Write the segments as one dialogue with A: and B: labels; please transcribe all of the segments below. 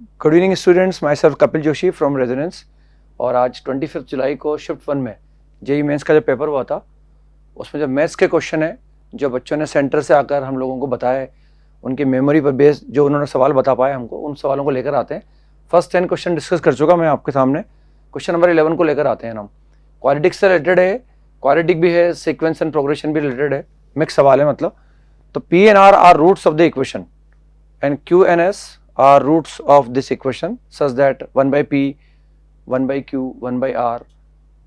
A: Good evening students, my self Kapil Joshi from residence. और आज 25 जुलाई को शिफ्ट 1 में जेई मेंस का जो पेपर हुआ था उसमें जो मैथ्स के क्वेश्चन है जो बच्चों ने सेंटर से आकर हम लोगों को बताए, उनकी मेमोरी पर बेस्ड जो उन्होंने सवाल बता पाए हमको, उन सवालों को लेकर आते हैं। फर्स्ट 10 क्वेश्चन डिस्कस कर चुका मैं आपके सामने। क्वेश्चन नंबर 11 को लेकर आते हैं हम। क्वाड्रेटिक से रिलेटेड है, क्वाड्रेटिक भी है, सीक्वेंस एंड प्रोग्रेशन भी रिलेटेड है, मिक्स सवाल है मतलब। तो p and r roots of the equation and q and s are roots of this equation such that 1 by p, 1 by q, 1 by r,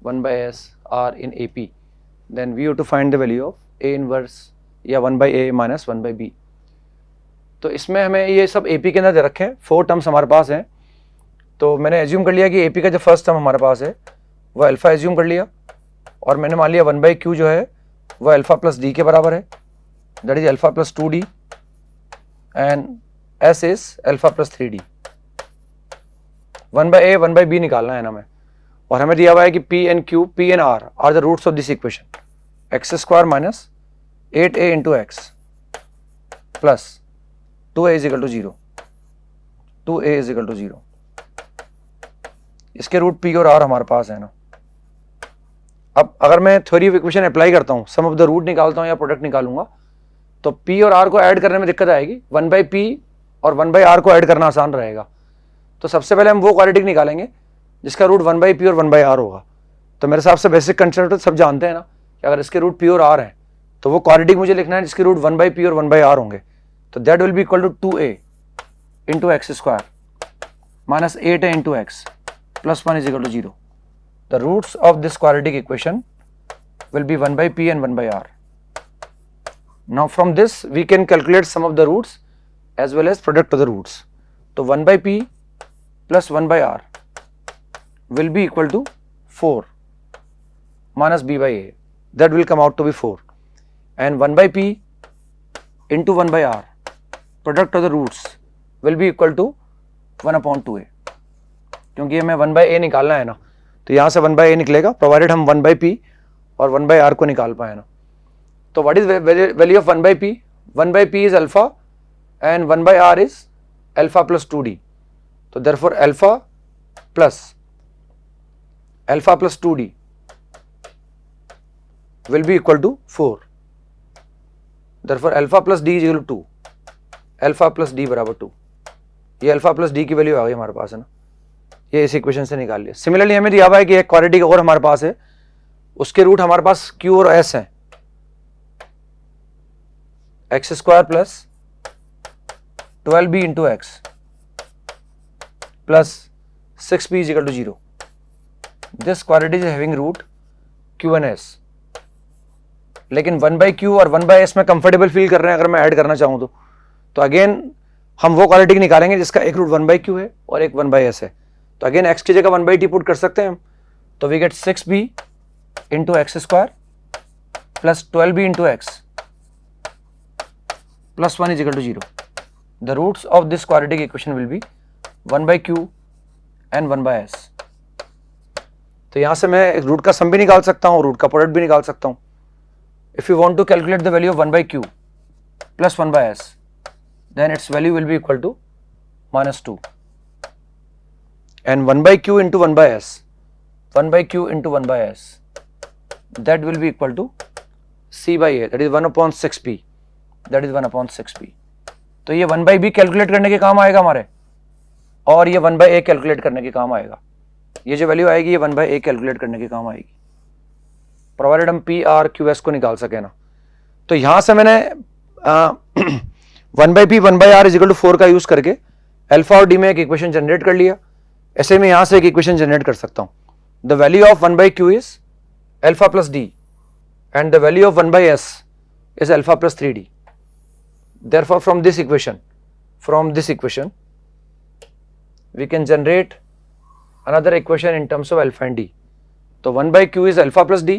A: 1 by s are in AP. Then we have to find the value of a inverse या 1 by a minus 1 by b. तो इसमें हमें ये सब AP के अंदर दे रखे हैं, 4 टर्म्स हमारे पास हैं। तो मैंने एज्यूम कर लिया कि AP का जो फर्स्ट टर्म हमारे पास है वह अल्फा एज्यूम कर लिया, और मैंने मान लिया 1 by q जो है वह अल्फा प्लस डी के बराबर है, that is alpha plus 2d, and S is alpha plus 3d। 1 by a 1 by b निकालना है ना हमें, और हमें दिया हुआ है कि p and q, p and r are the roots of this equation, x square minus 8a into x plus 2a is equal to 0, 2a is equal to 0। इसके रूट p और r हमारे पास है ना। अब अगर मैं थ्योरी ऑफ इक्वेशन अप्लाई करता हूँ, सम ऑफ द रूट निकालता हूँ या प्रोडक्ट निकालूंगा, तो p और r को ऐड करने में दिक्कत आएगी। 1 by p और 1 by r को ऐड करना आसान रहेगा। तो सबसे पहले हम वो क्वाड्रेटिक निकालेंगे जिसका रूट 1 by p और 1 by r होगा। तो मेरे हिसाब से बेसिक कंसेप्ट सब जानते हैं ना कि अगर इसके रूट p और r हैं तो वो क्वाड्रेटिक मुझे लिखना है जिसके रूट 1 by p और 1 by r होंगे। तो that will be equal to 2a into x square minus 8a into x plus 1 is equal to 0। The roots of this quadratic equation will be 1 by p and 1 by r। Now from this we can calculate sum of the roots as well as product of the roots. तो 1 by p plus 1 by r will be equal to 4 minus b by a, that will come out to be 4, and 1 by p into 1 by r product of the roots will be equal to 1 upon 2a। क्योंकि हमें 1 by a निकालना है ना, तो यहाँ से 1 by a निकलेगा provided हम 1 by p और 1 by r को निकाल पाए ना। तो what is value of 1 by p? 1 by p is alpha and 1 by r is alpha plus 2d. So therefore alpha plus 2d will be equal to 4. Therefore alpha plus d is equal to 2, alpha plus d बराबर 2। ये alpha plus D की value आ गई हमारे पास है ना, ये इस इक्वेशन से निकाल लिया। सिमिलरली हमें दिया हुआ है कि एक क्वाड्रेटिक और हमारे पास है, उसके रूट हमारे पास q और s हैं, x square plus 12b into x plus 6b is equal to 0. This quadratic is having root q and s, लेकिन 1 by q और 1 by s में कंफर्टेबल फील कर रहे हैं अगर मैं ऐड करना चाहूँ तो अगेन हम वो क्वाड्रेटिक निकालेंगे जिसका एक रूट 1 by q है और एक 1 by s है। तो अगेन x की जगह 1 by t पुट कर सकते हैं हम, तो we get 6b into x square plus 12b into x plus 1 is equal to 0। The roots of this quadratic equation will be 1 by q and 1 by s। तो यहां से मैं एक रूट का सम भी निकाल सकता हूं, रूट का प्रोडक्ट भी निकाल सकता हूं। If you want to calculate the value of 1 by q plus 1 by s, then its value will be equal to minus 2, and 1 by q into 1 by s, 1 by q into 1 by s, that will be equal to c by a, that is 1 upon 6p, that is 1 upon 6p। तो ये 1 by b calculate करने के काम आएगा हमारे, और ये 1 by a calculate करने के काम आएगा। ये जो वैल्यू आएगी ये 1 by a कैलकुलेट करने के काम आएगी, प्रोवाइडेड हम p r q s को निकाल सके ना। तो यहां से मैंने 1 by p 1 by r is equal to 4 का यूज करके अल्फा और d में एक इक्वेशन जनरेट कर लिया। ऐसे में यहां से एक इक्वेशन जनरेट कर सकता हूं। The value of 1 by q is alpha plus d and the value of 1 by s is alpha plus 3d। Therefore from this equation we can generate another equation in terms of alpha and d। तो 1 by q is alpha plus d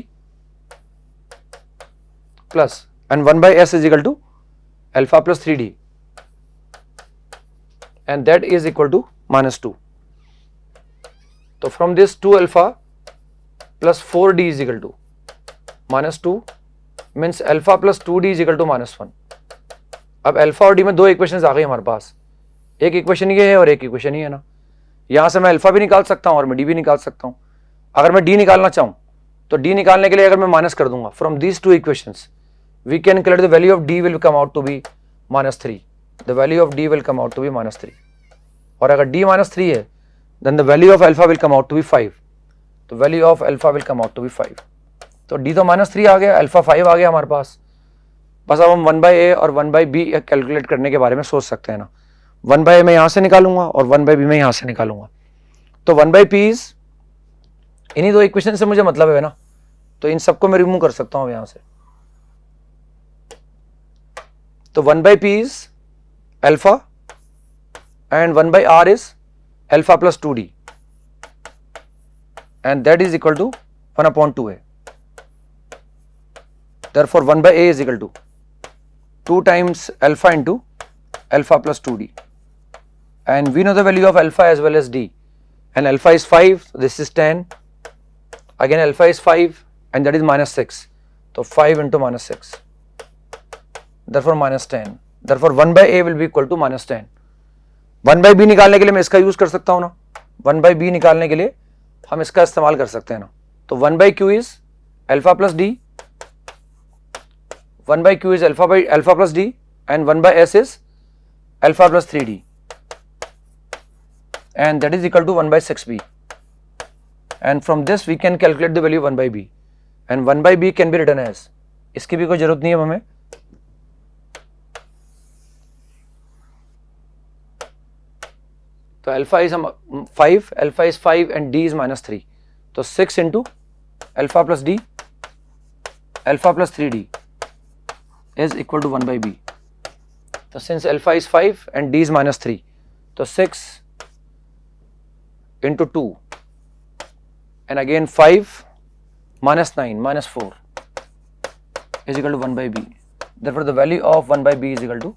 A: plus and 1 by s is equal to alpha plus 3d, and that is equal to minus 2। तो from this 2 alpha plus 4d is equal to minus 2 means alpha plus 2d is equal to minus 1। अब alpha और D में दो equations आ गई हमारे पास, एक equation ये है और एक इक्वेशन ये है ना। यहां से मैं अल्फा भी निकाल सकता हूं और मैं डी भी निकाल सकता हूं। अगर मैं डी निकालना चाहूं तो डी निकालने के लिए अगर मैं माइनस कर दूंगा from these two equations, we can calculate the value of d will come out to be -3। The value of d will come out to be -3। और अगर डी -3 है then the value of alpha will come out to be 5। तो value of alpha will come out to be 5। तो D तो -3 आ गया, alpha 5 आ गया हमारे पास। बस अब हम 1/a और 1/b कैलकुलेट करने के बारे में सोच सकते हैं ना। 1/a मैं यहां से निकालूंगा और 1/b मैं यहां से निकालूंगा। तो 1/p इज, इन्हीं दो इक्वेशन से मुझे मतलब है ना, तो इन सबको मैं रिमूव कर सकता हूं यहां से। तो 1/p is alpha and 1/r is alpha plus 2d and that is equal to 1/2a। therefore 1/a is equal to 2 times alpha into alpha plus 2d, and we know the value of alpha as well as d, and alpha is 5, so this is 10, again alpha is 5 and that is -6, so 5 into -6, therefore -10, therefore 1/a will be equal to -10। 1/b निकालने के लिए मैं इसका use कर सकता हूं ना, 1/b निकालने के लिए हम इसका इस्तेमाल कर सकते हैं ना। तो 1/q is alpha plus d, 1/q is alpha plus d and 1/s is alpha plus 3d, and that is equal to 1/6b, and from this we can calculate the value 1/b, and 1/b can be written as, इसकी भी कोई जरूरत नहीं है हमें, तो alpha is 5, alpha is 5 and D is -3, तो 6 into alpha plus D, alpha plus 3d is equal to 1/b। तो since alpha is 5 and d is -3, तो 6 into 2 and again 5 -9 -4 is equal to 1/b। therefore the value of 1/b is equal to,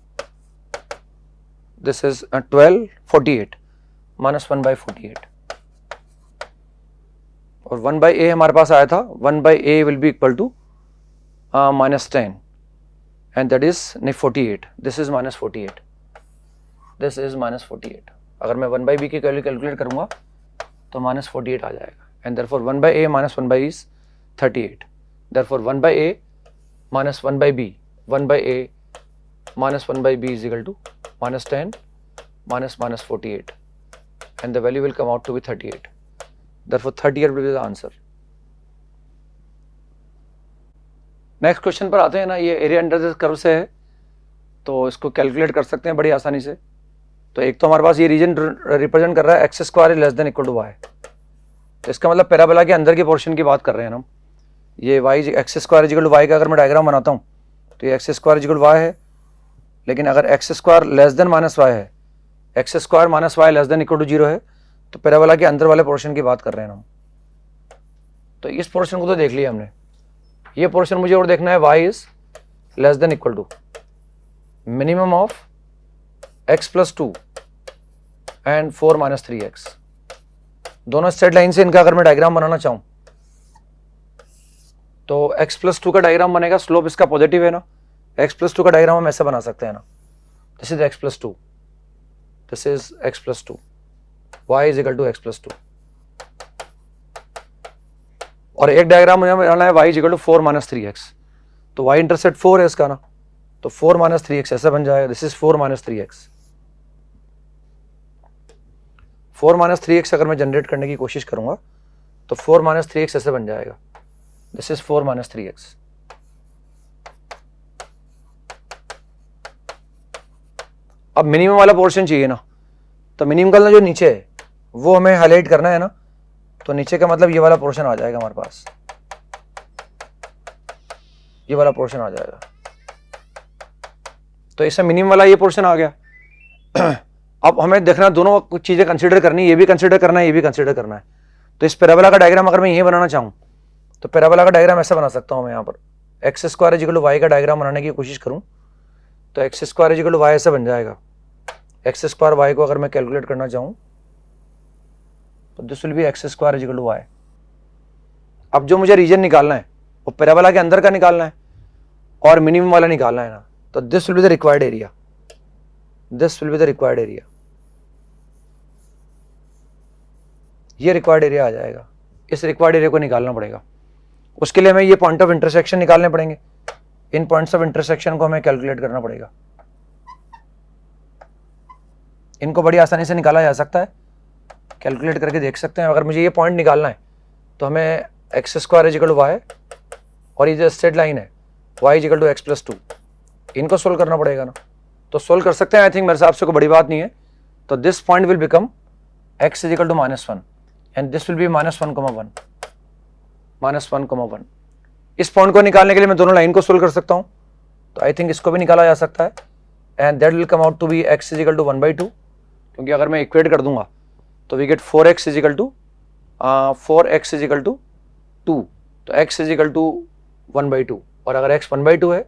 A: this is 1248 minus 1/48, और 1/a हमारे पास आया था, 1/a will be equal to -10 and that is 48, this is -48, this is -48। अगर मैं 1/b की value calculate करूंगा तो -48 आ जाएगा, and therefore 1/a minus 1/b is 38, therefore 1/a minus 1/b, 1/a minus 1/b is equal to -10 minus -48, and the value will come out to be 38, therefore 38 will be the answer। Next question पर आते हैं ना, ये area under this curve से है, तो इसको calculate कर सकते हैं बड़ी आसानी से। तो एक तो हमारे पास ये रीजन रिप्रेजेंट कर रहा है x square is less than equal to y, तो इसका मतलब पैराबोला के अंदर के पोर्शन की बात कर रहे हैं हम। ये y x square is equal to y का अगर मैं डायग्राम बनाता हूँ तो ये x square is equal to y है, लेकिन अगर x square less than -y है, x square -y less than equal to 0 है, तो पैराबोला के अंदर वाले पोर्शन की बात कर रहे हैं हम। तो इस पोर्शन को तो देख लिया हमने, ये पोर्शन मुझे और देखना है, y is less than equal to minimum of x plus 2 and 4 minus 3x। दोनों स्ट्रेट लाइन से इनका अगर मैं डायग्राम बनाना चाहूं तो x प्लस 2 का डायग्राम बनेगा, स्लोप इसका पॉजिटिव है ना, x प्लस 2 का डायग्राम हम ऐसे बना सकते हैं ना, this is x plus 2, this is x plus 2, y is equal to x plus 2, और एक डायग्राम मुझे बनाना है y is equal to 4 minus 3x, तो y इंटरसेप्ट 4 है इसका ना, तो 4 माइनस 3x ऐसा बन जाएगा, this is 4 minus 3x। 4 minus 3x अगर मैं जनरेट करने की कोशिश करूंगा तो 4 माइनस 3x ऐसे बन जाएगा, दिस इज 4 माइनस 3x। अब मिनिमम वाला पोर्शन चाहिए ना, तो मिनिमम का जो नीचे है वो हमें हाईलाइट करना है ना, तो नीचे का मतलब ये वाला पोर्शन आ जाएगा हमारे पास, ये वाला पोर्शन आ जाएगा, तो इससे मिनिमम वाला ये पोर्शन आ गया। अब हमें देखना, दोनों कुछ चीजें कंसीडर करनी, ये भी कंसीडर करना है, ये भी कंसीडर करना है। तो इस पैराबोला का डायग्राम अगर मैं ये बनाना चाहूँ तो पैराबोला का डायग्राम ऐसा बना सकता हूँ मैं, यहाँ पर x square is equal to y का डायग्राम बनाने की कोशिश करूँ तो x square is equal to y ऐसा बन जाएगा। एक्स स्क्वायर वाई को अगर मैं कैलकुलेट करना चाहूँ तो this will be x square is equal to y. अब जो मुझे रीजन निकालना है वो पैराबोला के अंदर का निकालना है और मिनिमम वाला निकालना है ना, तो this will be the required area, this will be the required area. ये रिक्वायर्ड एरिया आ जाएगा। इस रिक्वायर्ड एरिया को निकालना पड़ेगा। उसके लिए हमें ये पॉइंट ऑफ इंटरसेक्शन निकालने पड़ेंगे। इन पॉइंट्स ऑफ इंटरसेक्शन को हमें कैलकुलेट करना पड़ेगा। इनको बड़ी आसानी से निकाला जा सकता है, कैलकुलेट करके देख सकते हैं। अगर मुझे ये पॉइंट निकालना है तो हमें x square is equal to y, और ये जो स्ट्रेट लाइन है y is equal to x plus 2, इनको सोल्व करना पड़ेगा ना। तो सोल्व कर सकते हैं, आई थिंक मेरे हिसाब से कोई बड़ी बात नहीं है। तो this point will become x is equal to -1 and this will be -1,1 -1,1। इस पॉइंट को निकालने के लिए मैं दोनों लाइन को सोल्व कर सकता हूँ, तो आई थिंक इसको भी निकाला जा सकता है। And that will come out to be x is equal to 1/2, क्योंकि अगर मैं इक्वेट कर दूंगा तो we get 4x is equal to 2, तो x इज इक्वल टू 1/2, और अगर x 1/2 है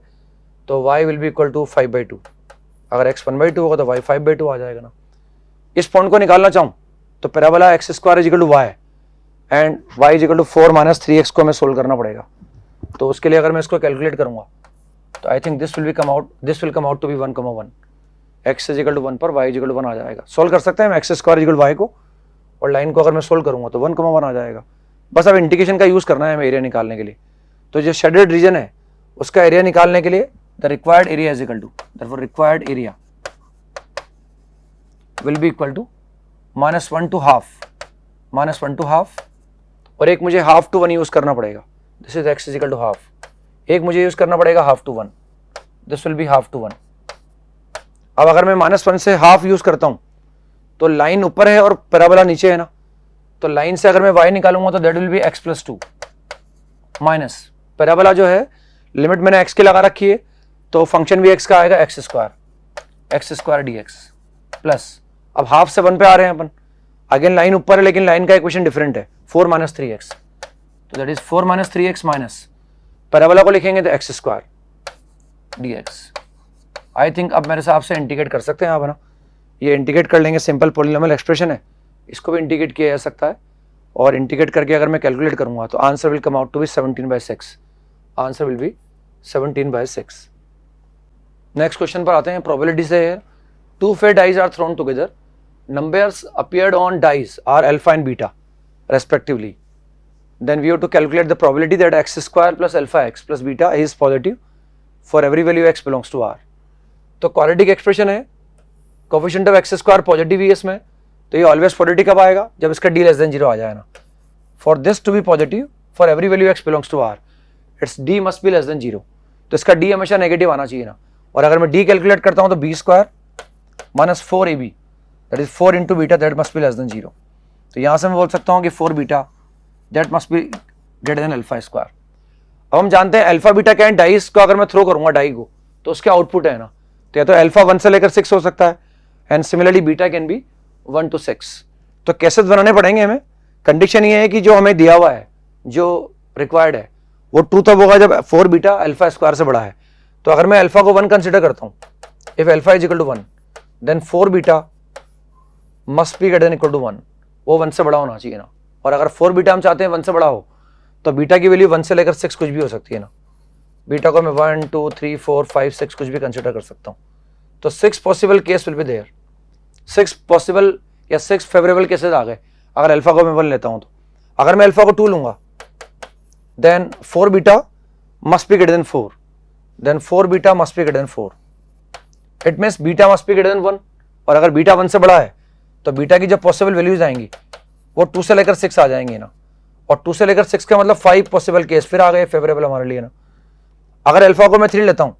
A: तो y will be equal to 5/2। अगर x 1/2 होगा तो y 5/2 आ जाएगा ना। इस पॉइंट को निकालना चाहूँ तो parabola x square is equal to y and y is equal to 4 - 3x को हमें सोल्व करना पड़ेगा। तो उसके लिए अगर मैं इसको कैलकुलेट करूंगा तो I think this will come out to be 1,1। x is equal to 1 पर y इज इक्वल टू 1 आ जाएगा। सोल्व कर सकते हैं हम x square is equal to y को, और लाइन को अगर मैं सोल्व करूंगा तो 1,1 आ जाएगा। बस अब इंटीग्रेशन का यूज करना है हमें एरिया निकालने के लिए। तो जो शेडेड रीजन है उसका एरिया निकालने के लिए the required area is equal to, therefore required area will be equal to -1 to half, और एक मुझे हाफ टू 1 यूज करना पड़ेगा। This is x is equal to half. एक मुझे यूज करना पड़ेगा half to 1, this will be half to 1। अब अगर मैं -1 से हाफ यूज करता हूं तो लाइन ऊपर है और पैराबोला नीचे है ना, तो लाइन से अगर मैं y निकालूंगा तो that will B x plus 2 minus parabola जो है लिमिट मैंने x की लगा रखी है, तो फंक्शन भी x का आएगा x स्क्वायर dx प्लस, अब हाफ से 1 पे आ रहे हैं अपन, अगेन लाइन ऊपर है लेकिन लाइन का इक्वेशन डिफरेंट है, 4 - 3x, तो that is 4 - 3x minus parabola को लिखेंगे तो x square dx। I think अब मेरे हिसाब से इंटीग्रेट कर सकते हैं आप, है ना। ये इंटीग्रेट कर लेंगे, सिंपल पॉलिनोमियल एक्सप्रेशन है, इसको भी इंटीग्रेट किया जा सकता है, और इंटीग्रेट करके अगर मैं कैलकुलेट करूंगा तो answer will come out to be 17/6। Answer will be 17/6। Next question पर आते हैं, प्रोबेबिलिटी से है। 2 fair dice are thrown together. Numbers appeared on dice are alpha and beta respectively. Then we have to calculate the probability that x square plus alpha x plus beta is positive for every value x belongs to R. तो quadratic expression है, coefficient of x square positive ही है इसमें, तो ये always positive कब आएगा, जब इसका d <0 आ जाए ना। For this to be positive for every value x belongs to R, it's d must be <0, तो इसका d हमेशा नेगेटिव आना चाहिए ना। और अगर मैं d कैलकुलेट करता हूं तो b square minus 4ab, that is 4 into beta, that must be <0। तो यहां से मैं बोल सकता हूं कि 4 beta that must be greater then alpha square. अब हम जानते हैं अल्फा बीटा क्या है, डाइस को अगर मैं थ्रो करूंगा डाई को तो उसके आउटपुट है ना, तो या तो अल्फा 1 से लेकर 6 हो सकता है, and similarly beta can be 1 to 6। तो कैसे बनाने पड़ेंगे हमें, कंडीशन ये है कि जो हमें दिया हुआ है, जो रिक्वायर्ड है, वो ट्रू तब होगा जब 4 बीटा अल्फा स्क्वायर से बड़ा है। तो अगर मैं अल्फा को 1 कंसिडर करता हूं, if alpha is equal to 1 then 4 beta must be greater than equal to 1, वो 1 से बड़ा होना चाहिए ना। और अगर 4 बीटा हम चाहते हैं 1 से बड़ा हो तो बीटा की वैल्यू 1 से लेकर 6 कुछ भी हो सकती है ना। बीटा को मैं 1 2 3 4 5 6 कुछ भी कंसिडर कर सकता हूं। तो 6 possible case will be there, 6 possible या 6 फेवरेबल केसेस आ गए अगर अल्फा को मैं 1 लेता हूं तो। अगर मैं अल्फा को 2 लूंगा then 4 beta must be greater than 4, then 4 beta must be greater than 4, it means beta must be greater than 1। और अगर बीटा 1 से बड़ा है तो बीटा की जो पॉसिबल वैल्यूज आएंगी वो 2 से लेकर 6 आ जाएंगी ना, और 2 से लेकर 6 का मतलब 5 पॉसिबल केस फिर आ गए फेवरेबल हमारे लिए ना। अगर अल्फा को मैं 3 लेता हूं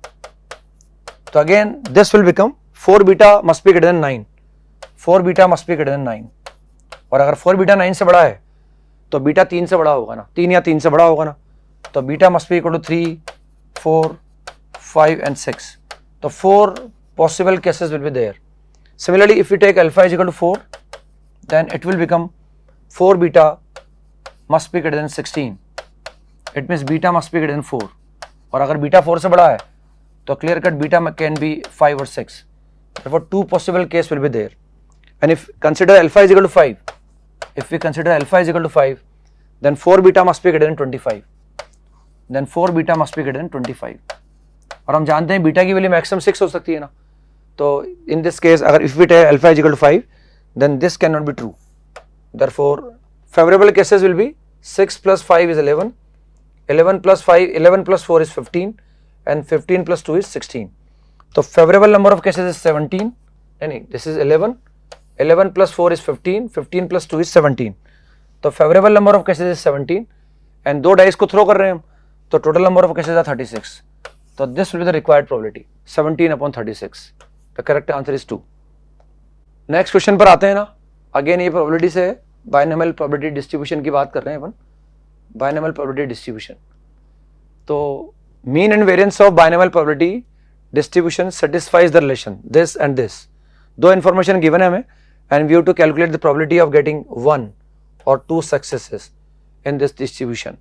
A: तो again this will become 4 beta must be greater then 9, 4 beta must be greater then 9। और अगर 4 बीटा 9 से बड़ा है तो बीटा 3 से बड़ा होगा ना, 3 या 3 से बड़ा होगा ना, तो beta must be equal to 3 4 5 and 6। तो 4 possible cases will be there. Similarly, if we take alpha is equal to 4, then it will become 4 beta must be greater than 16. It means beta must be greater than 4. और अगर beta 4 से बड़ा है तो clear cut beta can be 5 or 6. Therefore, 2 possible case will be there. And if consider alpha is equal to 5, if we consider alpha is equal to 5, then 4 beta must be greater than 25. Then 4 beta must be greater than 25. और हम जानते हैं beta की value maximum 6 हो सकती है ना, तो इन दिस केस अगर if we take alpha is equal to 5 then this can not be true, therefore favorable cases will be 6 plus 5 is 11, 11 plus 4 is 15, and 15 plus 2 is 16. So favorable number of cases is 17, and this is 11, 11 plus 4 is 15, 15 plus 2 is 17. तो favorable number of cases is 17, and दो dice को throw कर रहे हैं हम, तो total number of cases are 36. तो this will be the required probability, 17 upon 36. The correct answer is 2. Next question पर आते हैं ना. अगेन ये प्रोबेबिलिटी से बायनॉमियल प्रोबेबिलिटी डिस्ट्रीब्यूशन की बात कर रहे हैं अपन. बायनॉमियल प्रोबेबिलिटी डिस्ट्रीब्यूशन, तो mean and variance of binomial probability distribution satisfies the relation this and this. दो इन्फॉर्मेशन गिवन है हमें, and we have to calculate the probability of getting 1 or 2 successes in this distribution.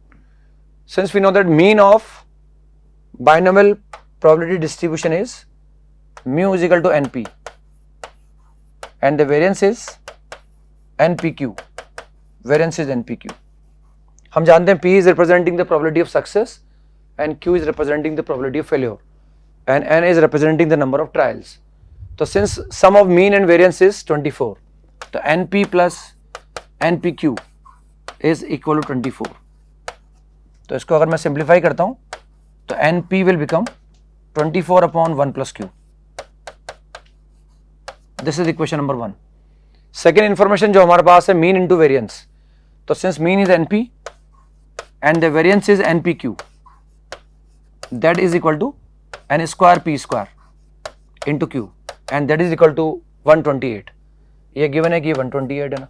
A: Since we know that mean of binomial probability distribution is mu is equal to np, and the variance is npq. Variance is npq. हम जानते हैं p is representing the probability of success and q is representing the probability of failure, and n is representing the number of trials. तो since sum of mean and variance is 24, तो np plus npq is equal to 24. तो इसको अगर मैं simplify करता हूं तो np will become 24 upon 1 plus q. This is equation number 1. Second information जो हमारे पास है मीन इंटू वेरियंस, तो since mean is np and the variance is npq, that is equal to n square p square into q, and that is equal to 128. ये given है कि 128 है ना.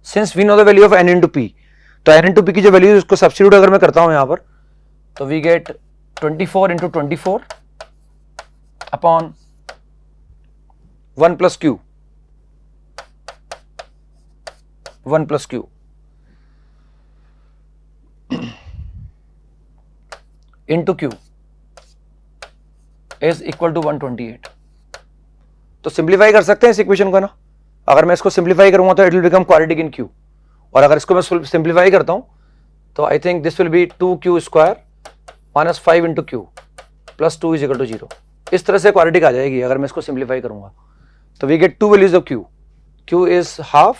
A: Since we know the value of n into p, तो n into p की जो value उसको substitute अगर मैं करता हूं यहां पर, तो we get 24 into 24 upon 1 plus q, 1 plus q into q is equal to 128. तो सिंप्लीफाई कर सकते हैं इस इक्वेशन को ना. अगर मैं इसको सिंप्लीफाई करूंगा तो it will become quadratic in q, और अगर इसको मैं सिंप्लीफाई करता हूं तो I think this will be 2q square minus 5 into q plus 2 is equal to 0. इस तरह से क्वाड्रेटिक आ जाएगी अगर मैं इसको सिंप्लीफाई करूंगा. तो we get 2 values of q. Q is half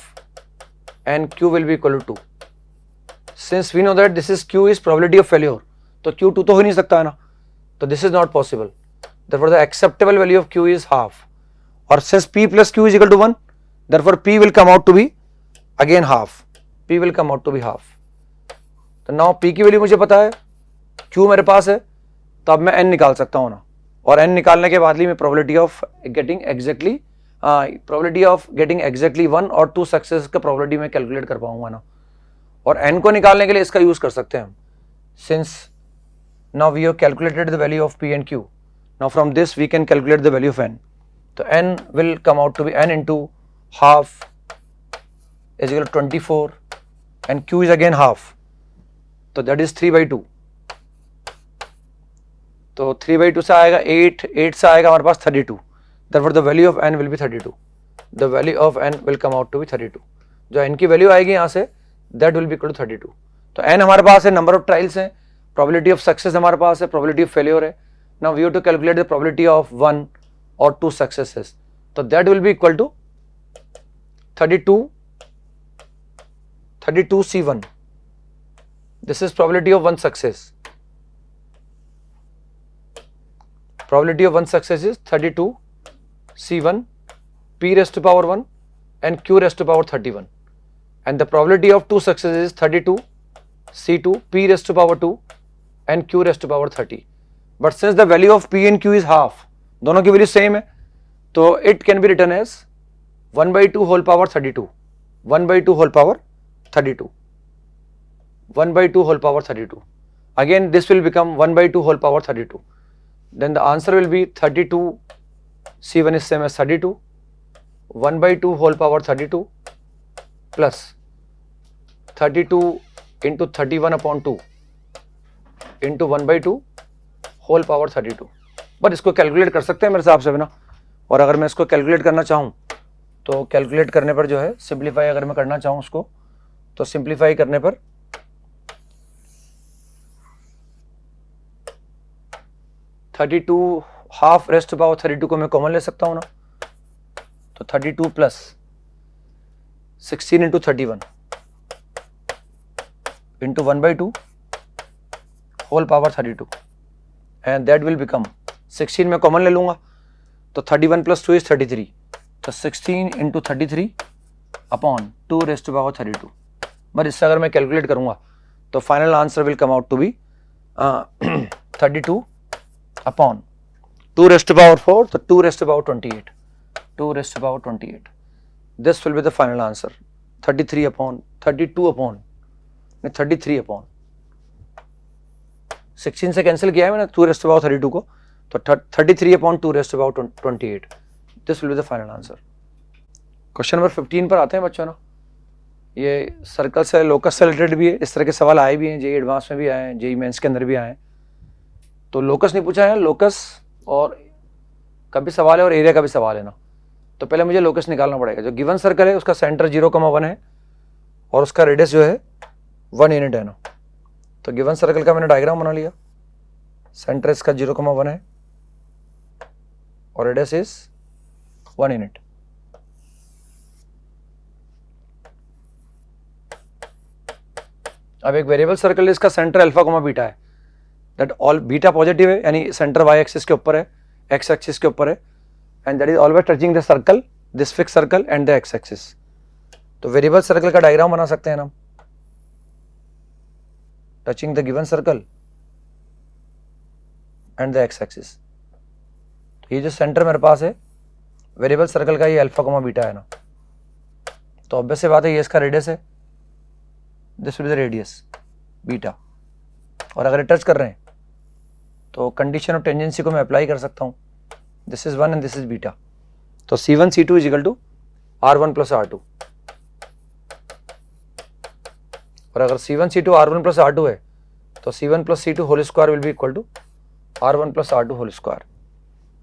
A: and q will be equal to 2. Since we know that this is q is probability of failure, तो क्यू 2 तो हो नहीं सकता है ना, तो this is not possible. therefore the acceptable value of q is half, or since p plus q is equal to 1, therefore p will come out to be again half. p will come out to be half. तो now p की value मुझे पता है, q मेरे पास है, तो अब मैं n निकाल सकता हूँ ना, और n निकालने के बाद ही मैं probability of getting exactly 1 और 2 सक्सेस का probability मैं कैलकुलेट कर पाऊंगा ना. और n को निकालने के लिए इसका यूज कर सकते हैं हम, since now we have calculated the value of p and q. Now from this we can calculate the value of n. So n will come out to be n into half is equal to 24, and q is again half, so that is 3/2. तो 3/2 से आएगा 8, 8 से आएगा हमारे पास 32. Therefore the value of n will be 32. The value of n will come out to be 32. जो n की value आएगी यहाँ से, that will be equal to 32. तो n हमारे पास है, नंबर ऑफ ट्रायल्स हैं, probability of success हमारे पास है, probability of failure है. Now we have to calculate the probability of 1 or 2 successes. So that will be equal to 32c1. This is probability of 1 success. Probability of 1 success is 32c1 p raised to power 1 and q raised to power 31. And the probability of 2 successes is 32c2 p raised to power 2 and q raised to power 30. But since the value of p and q is half, दोनों की value same है, तो it can be written as 1/2 whole power 32, 1/2 whole power 32, 1/2 whole power 32. Again this will become 1/2 whole power 32. Then the answer will be 32 c1 is same as 32, 1/2 whole power 32 plus 32 into 31 upon 2 into 1/2 whole power 32. But इसको calculate कर सकते हैं मेरे हिसाब से ना, और अगर मैं इसको कैलकुलेट करना चाहूँ तो कैलकुलेट करने पर जो है, सिंप्लीफाई अगर मैं करना चाहूँ उसको, तो सिंप्लीफाई करने पर 32 हाफ रेस्ट टू पावर 32 को मैं कॉमन ले सकता हूँ ना, तो 32 plus 16 into 31 into 1/2 whole power 32 and that will become 16 में कॉमन ले लूँगा तो 31 + 2 is 33 तो 16 × 33 upon 2 raised to power 32 but इससे अगर मैं कैलकुलेट करूँगा तो final answer will come out to be 32 upon 2 raised to power 4 तो 2 raised to power 28 2 raised to power 28 this will be the final answer 33 upon 32 upon 33 upon 16 से cancel किया है मैंने 2 raised to power 32 को तो 33 upon 2 raised to power 28 this will be the final answer। Question number 15 पर आते हैं बच्चों ना, ये सर्कल से लोकस से रिलेटेड भी है, इस तरह के सवाल आए भी हैं, जेई एडवांस में भी आए हैं, जेई मेंस के अंदर भी आए हैं। तो लोकस नहीं पूछा है, लोकस और का भी सवाल है और एरिया का भी सवाल है ना। तो पहले मुझे लोकस निकालना पड़ेगा। जो गिवन सर्कल है उसका सेंटर 0,1 है और उसका रेडियस जो है 1 यूनिट है ना। तो गिवन सर्कल का मैंने डायग्राम बना लिया, सेंटर इसका 0,1 है और रेडियस इज 1 यूनिट। अब एक वेरिएबल सर्कल है, इसका सेंटर अल्फा, बीटा है, दैट ऑल बीटा पॉजिटिव है यानी सेंटर वाई एक्सिस के ऊपर है, एक्स एक्सिस के ऊपर है, and that is always touching the circle, this fix circle and the x axis. तो वेरिएबल सर्कल का डायग्राम बना सकते हैं ना, touching the given circle and the x axis. तो ये जो सेंटर मेरे पास है वेरिएबल सर्कल का, ये अल्फा, बीटा है ना। तो ऑब्वियस सी बात है ये इसका रेडियस है, this will be the radius beta. और अगर टच कर रहे हैं तो कंडीशन ऑफ टेंजेंसी को मैं अप्लाई कर सकता हूं, this is 1 and this is beta. तो C1 C2 is equal to R1 + R2। और अगर C1 C2 R1 + R2 है तो C1 + C2 whole square will be equal to R1 + R2 whole square.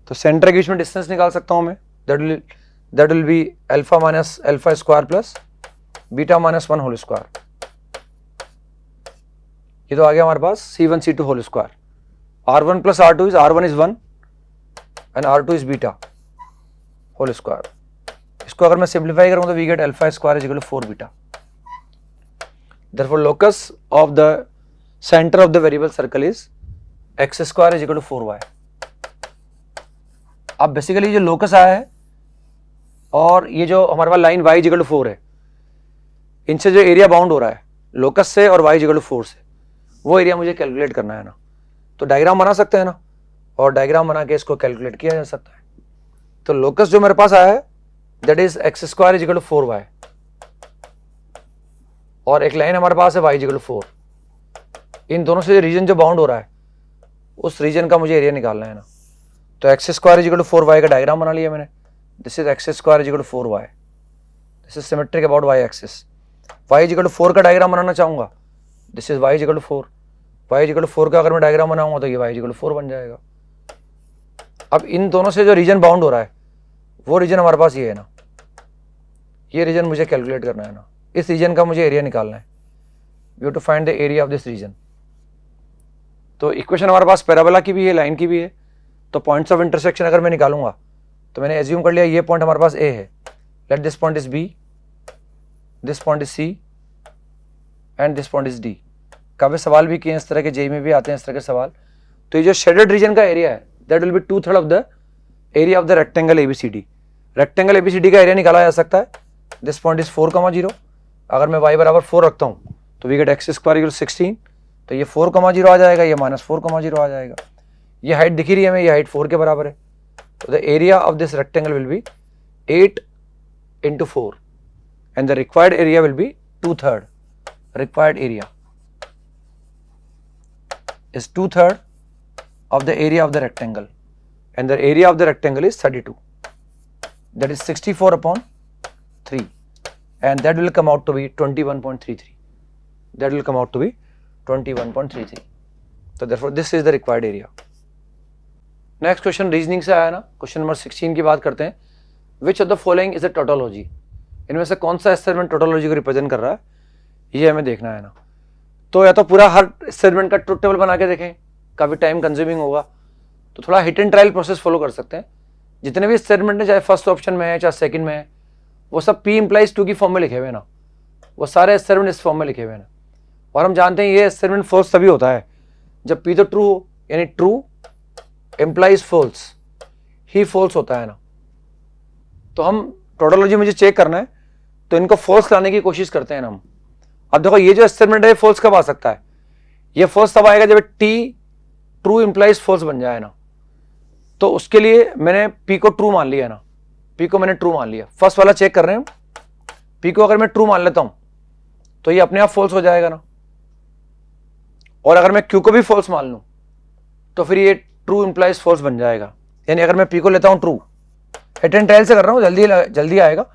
A: तो सेंटर के बीच में डिस्टेंस निकाल सकता हूं मैं, that will be alpha minus alpha square plus beta -1 whole square. ये तो आ गया हमारे पास C1 C2 whole square. R1 + R2 is R1 is 1 and R2 is beta whole square. इसको अगर मैं सिंप्लीफाई करूं तो we get alpha square is equal to 4 beta. Therefore locus of the center of the variable circle is x square is equal to 4y। अब basically जो locus आया है और ये जो हमारे पास line y is equal to 4 है, इनसे जो एरिया बाउंड हो रहा है लोकस से और y इज इक्वल टू 4 से, वो एरिया मुझे कैलकुलेट करना है ना। तो डायग्राम बना सकते हैं ना, और डायग्राम बना के इसको कैलकुलेट किया जा सकता है। तो लोकस जो मेरे पास आया है that is x square is equal to 4y और एक लाइन हमारे पास है y इज इक्वल टू 4। इन दोनों से रीजन जो बाउंड हो रहा है उस रीजन का मुझे एरिया निकालना है ना। तो x square is equal to 4y का डायग्राम बना लिया मैंने, this is x square is equal to 4y, this is symmetric about y axis. y is equal to 4 का डायग्राम बनाना चाहूंगा, this is y is equal to 4, y is equal to 4 का अगर मैं डायग्राम बनाऊंगा तो ये y इज इक्वल टू 4 बन जाएगा। अब इन दोनों से जो रीजन बाउंड हो रहा है वो रीजन हमारे पास ये है ना, ये रीजन मुझे कैलकुलेट करना है ना, इस रीजन का मुझे एरिया निकालना है। We have to find the area of this region. तो इक्वेशन हमारे पास पैराबोला की भी है, लाइन की भी है। तो पॉइंट्स ऑफ इंटरसेक्शन अगर मैं निकालूंगा तो मैंने एज्यूम कर लिया ये पॉइंट हमारे पास ए है, let this point is B, this point is C and this point is D. काफी सवाल भी किए इस तरह के, जेई में भी आते हैं इस तरह के सवाल। तो ये जो शेडेड रीजन का एरिया है that will B 2/3 of the area of the rectangle ABCD। Rectangle ABCD का एरिया निकाला जा सकता है, दिस पॉइंट इज 4,0। अगर मैं y बराबर 4 रखता हूँ तो we get x square equal 16। तो ये 4,0 आ जाएगा, ये -4,0 आ जाएगा। ये हाइट दिख रही है हमें, ये हाइट 4 के बराबर है। तो the area of this rectangle will be 8 × 4 and the required area will B 2/3। Required area is 2/3 of the area of the rectangle and the area of the rectangle is 32, that is 64 upon 3 and that will come out to be 21.33, that will come out to be 21.33। so therefore this is the required area। next question reasoning से आया ना, question number 16 की बात करते हैं। which of the following is a tautology, इनमें से कौन सा एक्सपेरिमेंट टोटोलॉजी को रिप्रेजेंट कर रहा है ये हमें देखना है ना। तो या तो पूरा हर एक्सपेरिमेंट का ट्रुथ टेबल बना के देखें, काफ़ी टाइम कंज्यूमिंग होगा, तो थोड़ा hit and trial process follow कर सकते हैं। जितने भी एक्सपेरिमेंट है चाहे फर्स्ट ऑप्शन में है चाहे सेकंड में है, वो सब P = 2 की फॉर्म में लिखे हुए हैं ना, वो सारे एक्सपेरिमेंट इस फॉर्म में लिखे हुए हैं। और हम जानते हैं ये स्टेटमेंट फॉल्स तभी होता है जब P तो ट्रू हो, यानी ट्रू एम्प्लाइज फॉल्स, ही फॉल्स होता है ना। तो हम टोटोलॉजी मुझे चेक करना है तो इनको फॉल्स लाने की कोशिश करते हैं ना हम। अब देखो ये जो स्टेटमेंट है फॉल्स कब आ सकता है, ये फॉल्स तब आएगा जब T ट्रू एम्प्लाइज फॉल्स बन जाए ना। तो उसके लिए मैंने P को ट्रू मान लिया ना, P को मैंने ट्रू मान लिया। फर्स्ट वाला चेक कर रहे हैं, P को अगर मैं ट्रू मान लेता हूं तो ये अपने आप फॉल्स हो जाएगा ना। और अगर मैं Q को भी फॉल्स मान लूं तो फिर ये ट्रू इंप्लाइज फॉल्स बन जाएगा। यानी अगर मैं P को लेता हूं ट्रू, हिट एंड ट्रायल से कर रहा हूं, जल्दी आएगा।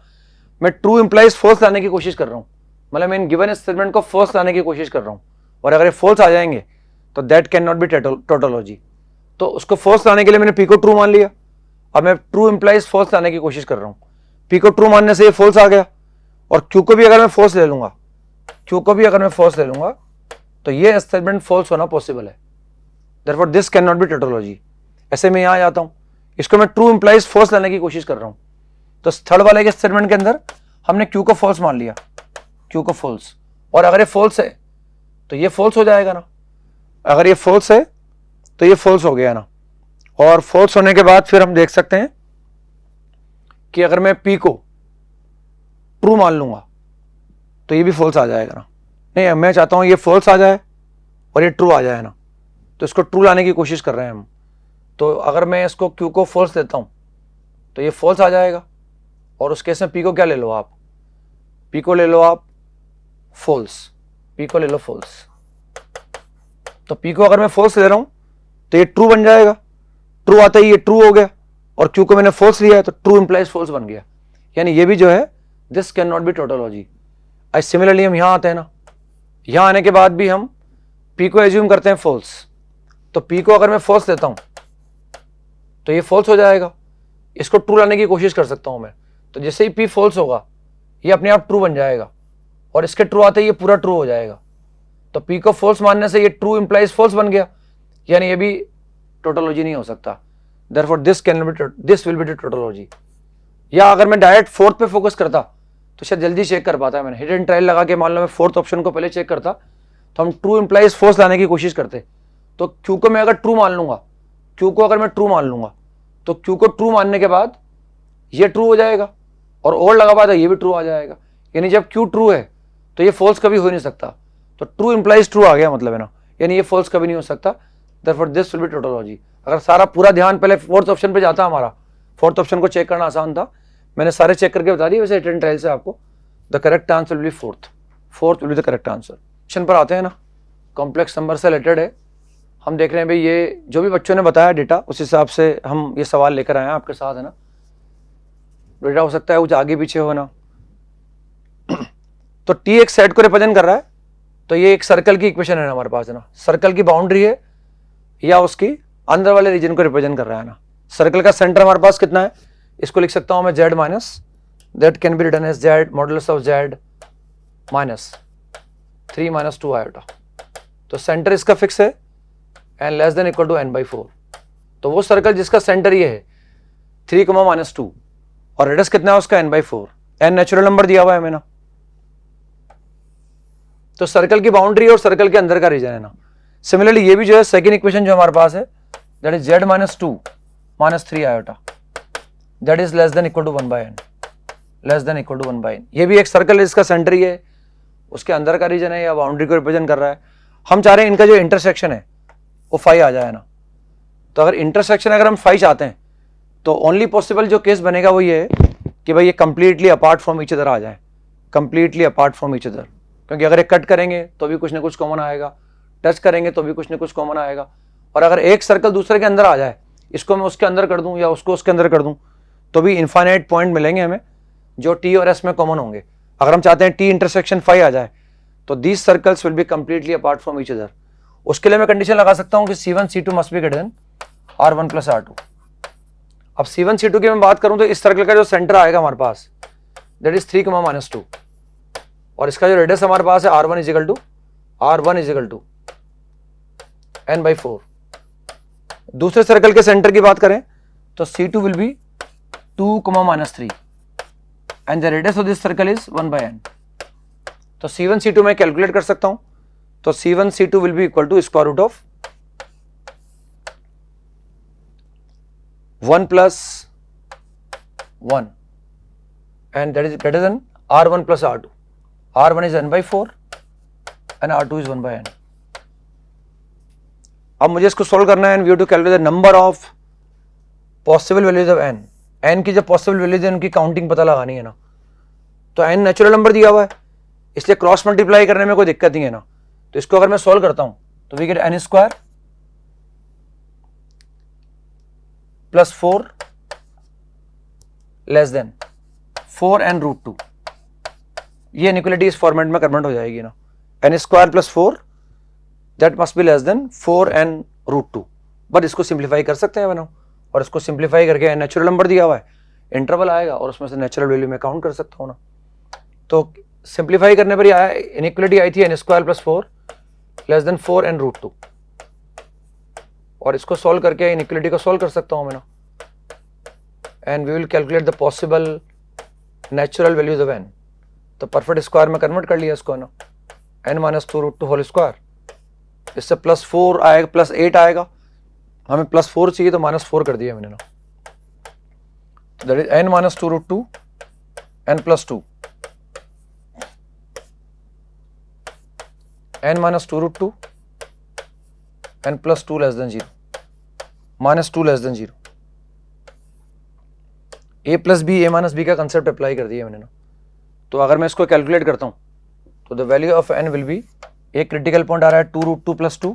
A: मैं ट्रू इंप्लाइज फॉल्स लाने की कोशिश कर रहा हूं, मतलब मैं इन गिवन स्टेटमेंट को फॉल्स लाने की कोशिश कर रहा हूं। और अगर ये फॉल्स आ जाएंगे तो that can not B tautology. तो उसको फॉल्स लाने के लिए मैंने P को ट्रू मान लिया। अब मैं ट्रू इंप्लाइज फॉल्स लाने की कोशिश कर रहा हूं। P को ट्रू मानने से ये फॉल्स आ गया, और Q को भी अगर मैं फॉल्स ले लूंगा, तो ये स्टेटमेंट फॉल्स होना पॉसिबल है। Therefore this cannot be tautology। ऐसे में यहां जाता हूं, इसको मैं ट्रू इंप्लाइज फॉल्स लाने की कोशिश कर रहा हूं। तो थर्ड वाले के स्टेटमेंट के अंदर हमने Q को फॉल्स मान लिया, Q को फॉल्स, और अगर ये फॉल्स है तो ये फॉल्स हो जाएगा ना। अगर ये फॉल्स है तो ये फॉल्स हो गया ना। और फॉल्स होने के बाद फिर हम देख सकते हैं कि अगर मैं P को ट्रू मान लूंगा तो ये भी फॉल्स आ जाएगा ना। नहीं, मैं चाहता हूं ये फॉल्स आ जाए और ये ट्रू आ जाए ना, तो इसको ट्रू लाने की कोशिश कर रहे हैं हम। तो अगर मैं इसको Q को फॉल्स लेता हूं तो ये फॉल्स आ जाएगा, और उस केस में P को क्या ले लो आप, P को ले लो आप फॉल्स, P को ले लो फॉल्स। तो P को अगर मैं फॉल्स ले रहा हूं तो ये ट्रू बन जाएगा, ट्रू आता ही ये ट्रू हो गया, और Q को मैंने फॉल्स लिया है तो ट्रू इंप्लाइज फॉल्स बन गया। यानी ये भी जो है this can not B tautology. Similarly हम यहां आते हैं ना, यहां आने के बाद भी हम P को एज्यूम करते हैं फॉल्स। तो P को अगर मैं फॉल्स लेता हूं तो ये फॉल्स हो जाएगा, इसको ट्रू लाने की कोशिश कर सकता हूं मैं। तो जैसे ही P फॉल्स होगा ये अपने आप ट्रू बन जाएगा, और इसके ट्रू आते ही ये पूरा ट्रू हो जाएगा। तो P को फॉल्स मानने से ये ट्रू इंप्लाइज फॉल्स बन गया, यानी ये भी टोटोलॉजी नहीं हो सकता। Therefore this will B tautology. या अगर मैं डायरेक्ट फोर्थ पे फोकस करता तो शायद जल्दी चेक कर पाता है। मैंने हिट एंड ट्रायल लगा के मान लो मैं फोर्थ ऑप्शन को पहले चेक करता तो हम ट्रू इंप्लाइज फॉल्स लाने की कोशिश करते। तो Q को मैं अगर ट्रू मान लूंगा, Q को अगर मैं ट्रू मान लूंगा तो Q को ट्रू मानने के बाद ये ट्रू हो जाएगा, और लगा पाता ये भी ट्रू आ जाएगा। यानी जब Q ट्रू है तो ये फॉल्स कभी हो नहीं सकता। तो ट्रू इंप्लाइज ट्रू आ गया मतलब है ना, यानी ये फॉल्स कभी नहीं हो सकता। Therefore this will B tautology. अगर सारा पूरा ध्यान पहले फोर्थ ऑप्शन पे जाता, हमारा फोर्थ ऑप्शन को चेक करना आसान था, मैंने सारे चेक करके बता दिए। वैसे हिट एंड ट्रायल से आपको the correct answer will B fourth will be the correct answer. Question पर आते हैं ना, कॉम्प्लेक्स नंबर से रिलेटेड है। हम देख रहे हैं भाई ये जो भी बच्चों ने बताया डेटा, उस हिसाब से हम ये सवाल लेकर आए हैं आपके साथ, है ना। डेटा हो सकता है कुछ आगे पीछे हो ना। तो T एक सेट को रिप्रेजेंट कर रहा है, तो ये एक सर्कल की इक्वेशन है ना हमारे पास, है ना। सर्कल की बाउंड्री है या उसकी अंदर वाले रीजन को रिप्रेजेंट कर रहा है ना। सर्कल का सेंटर हमारे पास कितना है, इसको लिख सकता हूं मैं Z minus, that can be written as Z modulus of Z minus 3 minus 2 iota. तो सेंटर इसका फिक्स है and less than equal to n/4। तो वो सर्कल जिसका सेंटर ये है 3, -2, और रेडियस कितना है उसका n/4। n नेचुरल नंबर दिया हुआ है मैंने। तो सर्कल की बाउंड्री और सर्कल के अंदर का रीजन है ना। सिमिलरली ये भी जो है सेकंड इक्वेशन जो हमारे पास है, that is Z - 2 - 3 iota, that is less than equal to 1/n, less than equal to 1/n। ये भी एक सर्कल है, इसका सेंटर ही है, उसके अंदर का रीजन है या बाउंड्री को रिप्रेजेंट कर रहा है। हम चाह रहे हैं इनका जो इंटरसेक्शन है वो 5 आ जाए ना। तो अगर इंटरसेक्शन अगर हम 5 चाहते हैं तो ओनली पॉसिबल जो केस बनेगा वो ये है कि भाई ये completely apart from each other आ जाए, completely apart from each other. क्योंकि अगर ये कट करेंगे तो भी कुछ ना कुछ कॉमन आएगा, टच करेंगे तो भी कुछ ना कुछ कॉमन आएगा। और अगर एक सर्कल दूसरे के अंदर आ जाए, इसको मैं उसके अंदर कर दूं या उसको उसके अंदर कर दूं, तो भी इनफाइनाइट पॉइंट मिलेंगे हमें जो T और S में कॉमन होंगे। अगर हम चाहते हैं T इंटरसेक्शन 5 आ जाए तो these circles will be completely apart from each other. उसके लिए मैं कंडीशन लगा सकता हूं कि C1 C2 must be greater then R1 + R2। अब C1 C2 की मैं बात करूं तो इस सर्कल का जो सेंटर आएगा हमारे पास, दैट इज 3, -2, और इसका जो रेडियस हमारे पास है R1 = n/4। दूसरे सर्कल के सेंटर की बात करें तो C2 will B 2, -3 and the radius of this circle is 1/n। तो C1 C2 मैं कैलकुलेट कर सकता हूं। तो C1 C2 will be equal to square root of 1 plus 1 and that is greater than R1 plus R2. R1 is n by 4 and R2 is 1 by n. अब मुझे इसको solve करना है and we have to calculate the number of possible values of n. n की जो possible values है उनकी counting पता लगानी है ना, तो n नेचुरल नंबर दिया हुआ है इसलिए क्रॉस मल्टीप्लाई करने में कोई दिक्कत नहीं है ना, तो इसको अगर मैं सोल्व करता हूं तो we get n square plus 4 less than 4 n root 2, ये इनइक्वालिटी इस फॉर्मेट में कन्वर्ट हो जाएगी ना, n square plus 4 that must be less than 4 n root 2, but इसको सिंप्लीफाई कर सकते हैं बनाओ, और इसको सिंप्लीफाई करके नेचुरल नंबर दिया हुआ है, इंटरवल आएगा और उसमें से नेचुरल वैल्यू में काउंट कर सकता हूँ ना, तो सिंप्लीफाई करने पर ही आया, इनइक्वालिटी आई थी n square plus 4 less than 4 n root 2, और इसको सॉल्व करके इनइक्वालिटी को सॉल्व कर सकता हूँ मैं ना, and we will calculate the possible natural values of n, तो परफेक्ट स्क्वायर में कन्वर्ट कर लिया इसको ना, n minus 2 root 2 whole square, इससे प्लस 4 आएगा प्लस 8 आएगा, हमें प्लस 4 चाहिए तो माइनस 4 कर दिया मैंने ना, that is n minus 2 root 2 n plus 2, n minus 2 root 2 n plus 2 less than 0, minus 2 less than 0, a plus B A minus B का कंसेप्ट अप्लाई कर दिया मैंने ना, तो अगर मैं इसको कैलकुलेट करता हूँ तो the value of n will B, एक क्रिटिकल पॉइंट आ रहा है 2 रूट 2 प्लस 2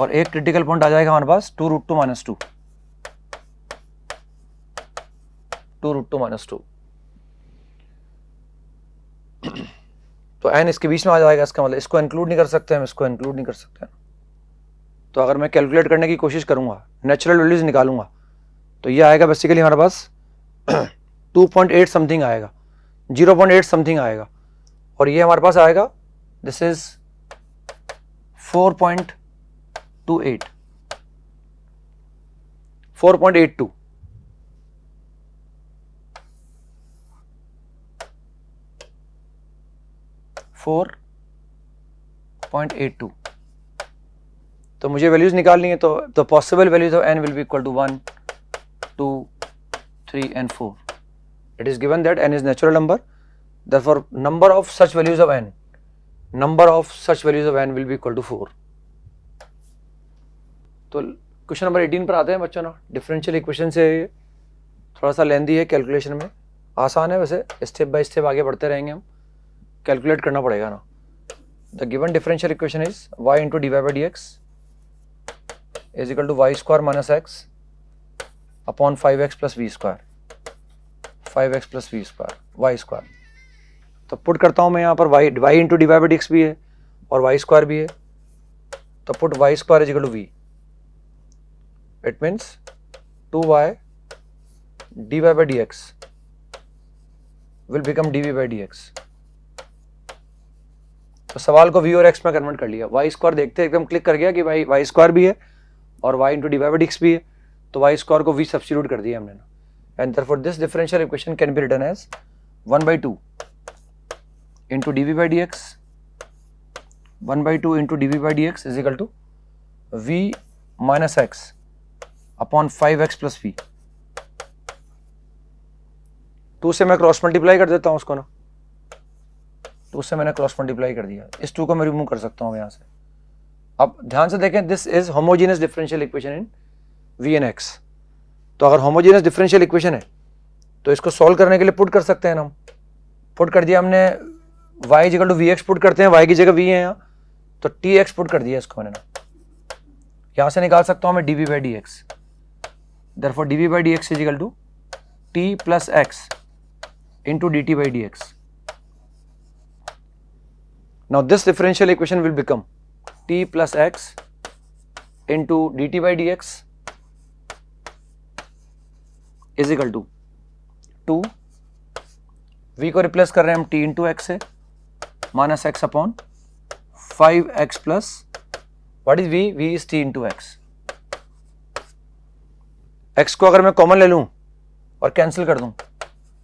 A: और एक क्रिटिकल पॉइंट आ जाएगा हमारे पास 2 रूट 2 माइनस 2, 2 रूट 2 माइनस 2, तो n इसके बीच में आ जाएगा, इसका मतलब इसको इंक्लूड नहीं कर सकते हम, इसको इंक्लूड नहीं कर सकते, तो अगर मैं कैलकुलेट करने की कोशिश करूंगा नेचुरल वैल्यूज निकालूंगा तो ये आएगा बेसिकली हमारे पास 2.8 समथिंग आएगा, 0.8 समथिंग आएगा, और ये हमारे पास आएगा दिस इज 4.28 4.82, तो मुझे वैल्यूज निकालनी है, तो the possible values of n will be equal to 1 2 3 and 4. It is given that n is natural number, therefore number of such values of n will be equal to 4. तो question number 18 पर आते हैं बच्चों ना, differential equation से थोड़ा सा लेंदी है, कैलकुलेशन में आसान है, वैसे स्टेप बाय स्टेप आगे बढ़ते रहेंगे हम, कैलकुलेट करना पड़ेगा ना। The given differential equation is y into D Y by D X is equal to Y square minus X upon 5x plus V square, 5x plus V square Y square. तो put करता हूँ मैं यहाँ पर y into D Y by D X भी है और Y square भी है, तो put Y square is equal to V, it means 2y dy by dx will become dv by dx। तो सवाल को v और x में कन्वर्ट कर लिया, y स्क्वायर देखते एकदम क्लिक कर गया कि भाई y स्क्वायर भी है और y into D Y by D X भी है, तो y स्क्वायर को v सब्स्टिट्यूट कर दिया हमने ना, and therefore this differential equation can be written as 1/2 into D V by D X, 1/2 into D V by D X is equal to v minus X upon 5x plus V. 2 से मैं cross multiply कर देता हूं उसको ना, 2 से मैंने cross multiply कर दिया, इस 2 को मैं रिमूव कर सकता हूं यहां से। अब ध्यान से देखें, this is homogeneous differential equation in v and x। तो अगर होमोजेनियस डिफरेंशियल इक्वेशन है तो इसको सॉल्व करने के लिए पुट कर सकते हैं ना, हम पुट कर दिया हमने, y equal to V X put करते हैं, y की जगह v है यहाँ, तो टी एक्स पुट कर दिया इसको मैंने ना, यहां से निकाल सकता हूं मैं dv by D x, therefore dv by dx is equal to t plus x into dt by dx. Now this differential equation will become t plus x into dt by dx is equal to 2, v को replace कर रहे हैं हम t into x से, minus x upon 5x plus what is v, v is t into x। x को अगर मैं common ले लूं और कैंसिल कर दूं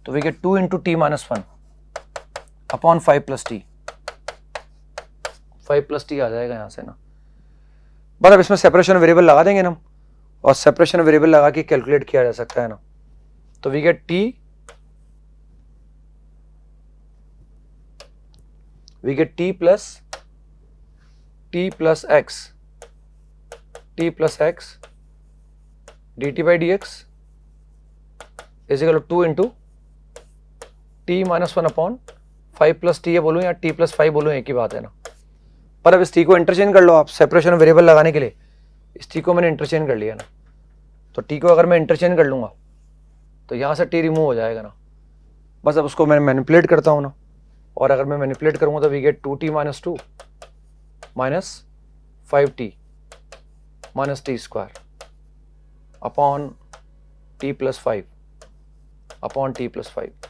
A: तो we get 2 into T minus 1 upon 5 plus t, 5 plus t आ जाएगा यहाँ से ना। बस अब इसमें सेपरेशन वेरिएबल लगा देंगे ना हम, और सेपरेशन वेरिएबल लगा के कैलकुलेट किया जा सकता है ना। तो we get T plus X dt by dx is equal to 2 into T minus 1 upon 5 plus T बोलूँ या टी प्लस 5 बोलूँ, एक ही बात है ना। पर अब इस टी को इंटरचेंज कर लो आप, सेपरेशन वेरिएबल लगाने के लिए इस टी को मैंने इंटरचेंज कर लिया ना। तो टी को अगर मैं इंटरचेंज कर लूँगा तो यहाँ से टी रिमूव हो जाएगा ना। बस अब उसको मैं मैनिपुलेट करता हूँ ना, और अगर मैं मैनिपुलेट करूँगा तो we get 2t minus 2 minus 5t minus T square upon T plus 5 upon T plus 5।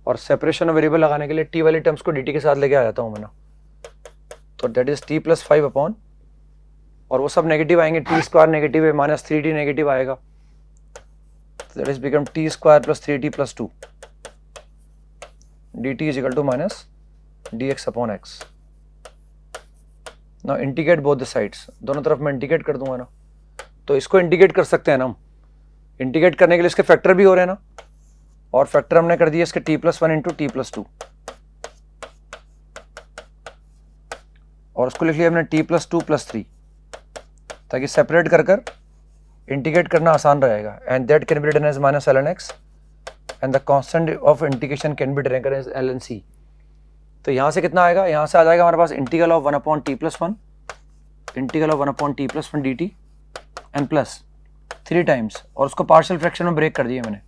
A: और सेपरेशन वेरिएबल लगाने के लिए टी वाली टर्म्स को dt के साथ लेके आ जाता हूँ मैं ना। तो that is T plus 5 upon, और वो सब नेगेटिव आएंगे, टी स्क्वायर नेगेटिव है, माइनस 3t नेगेटिव आएगा, that is become T square plus 3t plus 2 dt is equal to minus dx upon x। Now integrate both the sides, दोनों तरफ मैं integrate कर दूंगा ना। तो इसको इंटीग्रेट कर सकते हैं ना हम, इंटीग्रेट करने के लिए इसके फैक्टर भी हो रहे हैं ना, और फैक्टर हमने कर दिया इसके t plus 1 into T plus 2, और उसको लिख लिया हमने t प्लस 2 प्लस 3, ताकि सेपरेट कर कर इंटीग्रेट करना आसान रहेगा। And that can be written as minus ln x and the constant of integration can be written as ln c। तो यहाँ से कितना आएगा, यहाँ से आ जाएगा हमारे पास integral of 1 upon T plus 1, integral of 1 upon T plus 1 dt and plus 3 times, और उसको पार्शियल फ्रैक्शन में ब्रेक कर दिया मैंने,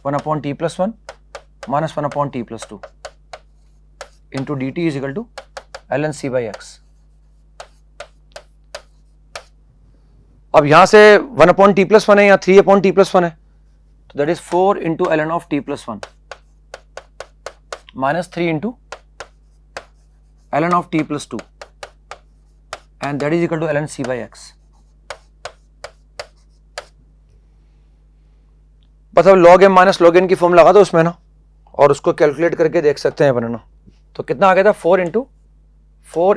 A: 1 upon T plus 1 minus 1 upon T plus 2 into D T is equal to ln c by X. अब यहां से 1 upon T plus 1 है या 3 अपॉन टी प्लस 1 है, तो that is 4 into ln of T plus 1 minus 3 into ln of T plus 2 and that is equal to ln c by X. बस अब log m minus log n की form लगा दो उसमें ना, और उसको कैलकुलेट करके देख सकते हैं अपन ना। तो कितना आ गया था, 4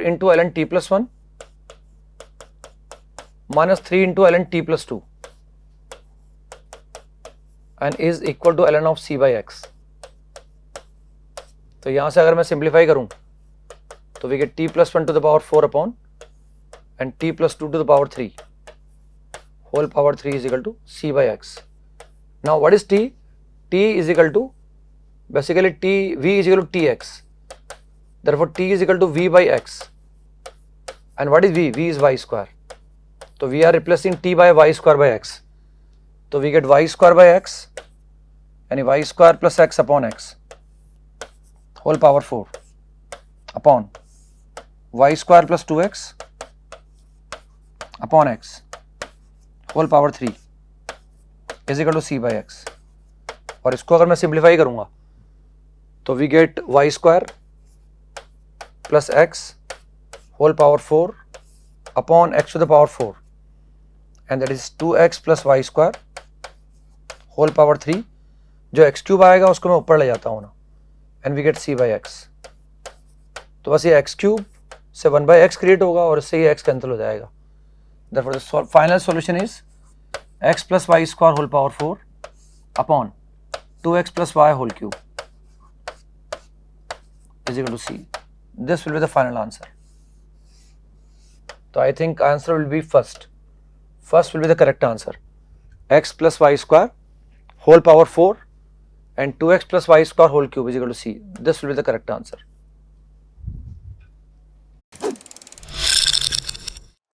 A: into ln t plus 1 minus 3 into ln t plus 2 and is equal to ln of c by X. तो यहां से अगर मैं सिंप्लीफाई करूं तो we get t plus 1 to the power 4 upon and t plus 2 to the power 3 whole power 3 is equal to c by X. Now what is t? T is equal to basically v is equal to tx. Therefore t is equal to v by x. And what is v? V is y square. So we are replacing t by y square by x. So we get y square by x and y square plus x upon x whole power 4 upon y square plus 2x upon x whole power 3 is equal to C by X. और इसको अगर मैं simplify करूंगा तो we get Y square plus X whole power 4 upon X to the power 4 and that is 2x plus Y square whole power 3। जो x cube आएगा उसको मैं ऊपर ले जाता हूँ ना, and we get C by X. तो बस ये एक्स क्यूब से 1 बाई एक्स क्रिएट होगा और इससे ये एक्स कैंसिल हो जाएगा। Therefore the final solution is x plus y square whole power 4 upon 2x plus y whole cube is equal to c. This will be the final answer. So I think answer will be first will be the correct answer. X plus y square whole power 4 and 2x plus y square whole cube is equal to c. This will be the correct answer.